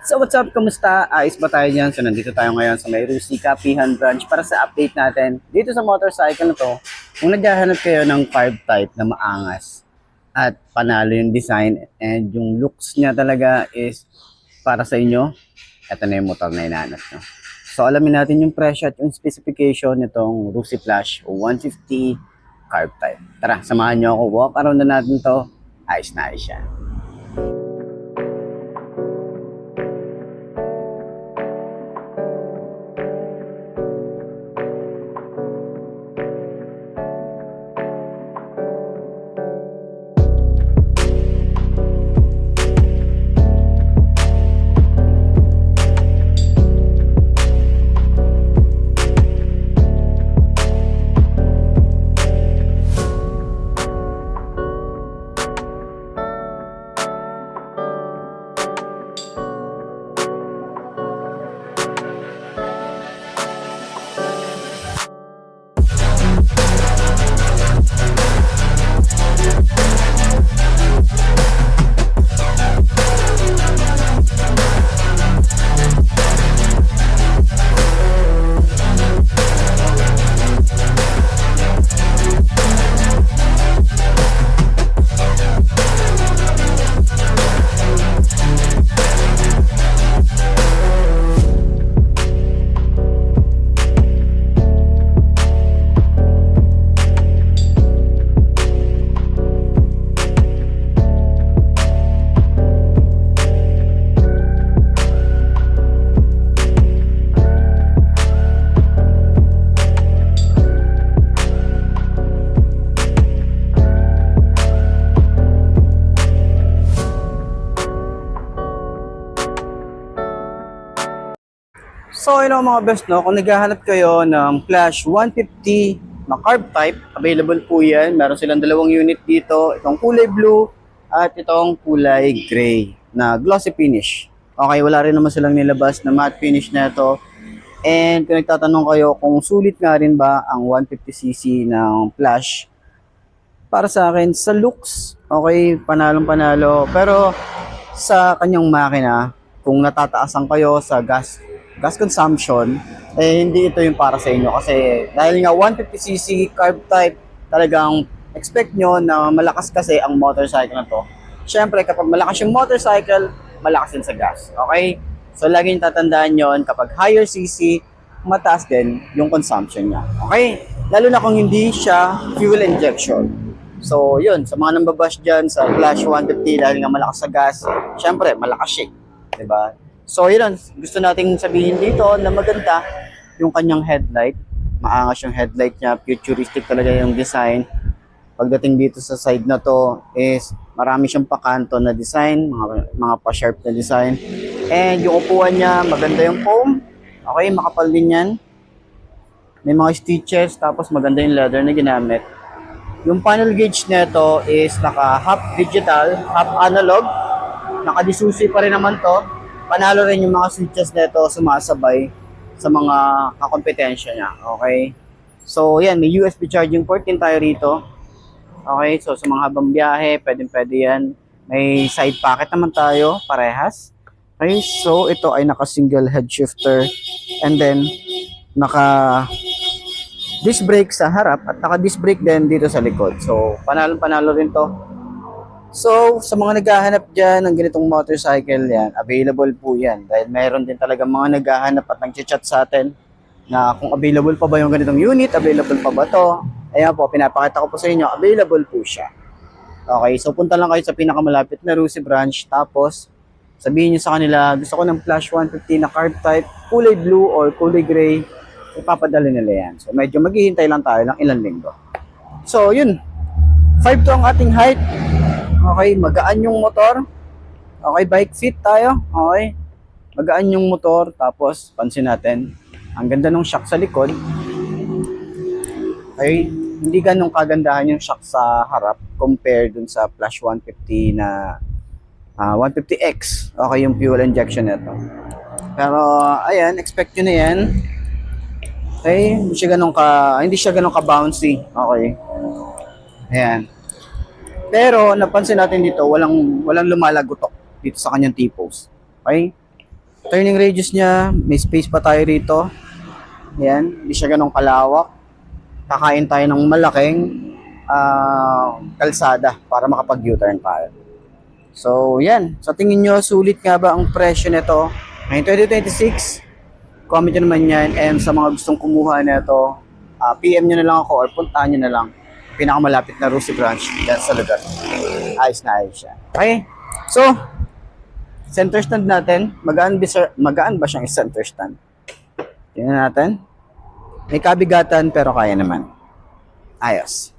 So what's up? Kamusta? Ayos ba tayo dyan? So nandito tayo ngayon sa may Rusi Kapihan branch para sa update natin dito sa motorcycle na to. Kung naghahanap kayo ng carb type na maangas at panalo yung design and yung looks niya talaga is para sa inyo, ito na yung motor na hinahanap nyo. So alamin natin yung presyo at yung specification nitong Rusi Flash 150 carb type. Tara, samahan nyo ako. Walk around na natin to. Ayos na ayos siya. So, yun mga best, no? Kung naghahanap kayo ng Flash 150 na carb type, available po yan. Meron silang dalawang unit dito. Itong kulay blue at itong kulay gray na glossy finish. Okay, wala rin naman silang nilabas na matte finish na ito. And kung nagtatanong kayo kung sulit nga rin ba ang 150cc ng Flash, para sa akin, sa looks, okay, panalong panalo. Pero sa kanyang makina, kung natataasan kayo sa gas consumption, eh hindi ito yung para sa inyo kasi dahil nga 150cc carb type, talagang expect nyo na malakas kasi ang motorcycle na to. Syempre kapag malakas yung motorcycle, malakas din sa gas. Okay? So laging tatandaan yon, kapag higher cc, mataas din yung consumption niya. Okay? Lalo na kung hindi siya fuel injection. So yun, sa mga nambabash dyan sa Flash 150 dahil nga malakas sa gas, syempre malakas siya. Diba? So yun, gusto nating sabihin dito na maganda yung kanyang headlight. Maangas yung headlight niya, futuristic talaga yung design. Pagdating dito sa side na to is marami siyang pakanto na design, mga pa-sharp na design. And yung upuan niya, maganda yung foam. Okay, makapal din yan. May mga stitches, tapos maganda yung leather na ginamit. Yung panel gauge nito is naka half digital, half analog. Naka-disusi pa rin naman to. Panalo rin yung mga switches nito sumasabay sa mga kakompetensya niya. Okay? So, yan. May USB charging port din tayo rito. Okay? So, sa mga habang biyahe, pwede yan. May side pocket naman tayo, parehas. Okay? So, ito ay naka-single head shifter. And then, naka-disc brake sa harap at naka-disc brake din dito sa likod. So, panalo rin to. So, sa mga naghahanap dyan ng ganitong motorcycle yan, available po yan. Dahil mayroon din talaga mga naghahanap at nag-chat sa atin na kung available pa ba yung ganitong unit, available pa ba to. Ayan po, pinapakita ko po sa inyo, available po siya. Okay, so punta lang kayo sa pinakamalapit na Rusi branch. Tapos, sabihin nyo sa kanila, gusto ko ng Flash 150 na carb type, kulay blue or kulay gray. Ipapadala nila yan. So, medyo maghihintay lang tayo ng ilang linggo. So, yun. 5 to ang ating height. Okay, magaan yung motor. Okay, bike fit tayo. Okay. Magaan yung motor. Tapos, pansin natin, ang ganda ng shock sa likod. Okay, hindi ganun kagandahan yung shock sa harap compared dun sa Flash 150 na 150X. Okay, yung fuel injection nito. Pero, ayan, expect nyo na yan. Okay, hindi siya ganun ka-bouncy. Okay. Ayan. Pero napansin natin dito, walang lumalagotok dito sa kanyang T-post. Okay? Turning radius niya, may space pa tayo rito. Yan, hindi siya ganong kalawak. Kakain tayo ng malaking kalsada para makapag-U-turn tayo. So, yan. Sa tingin nyo, sulit nga ba ang presyo nito? Ngayon 2026, comment nyo naman yan. And sa mga gustong kumuha nito, PM nyo na lang ako or puntahan nyo na lang pinakamalapit na Rusi branch yan sa lugar. Ayos na ayos siya. Okay. So, center stand natin. Magaan ba siyang center stand? Tingnan natin. May kabigatan pero kaya naman. Ayos.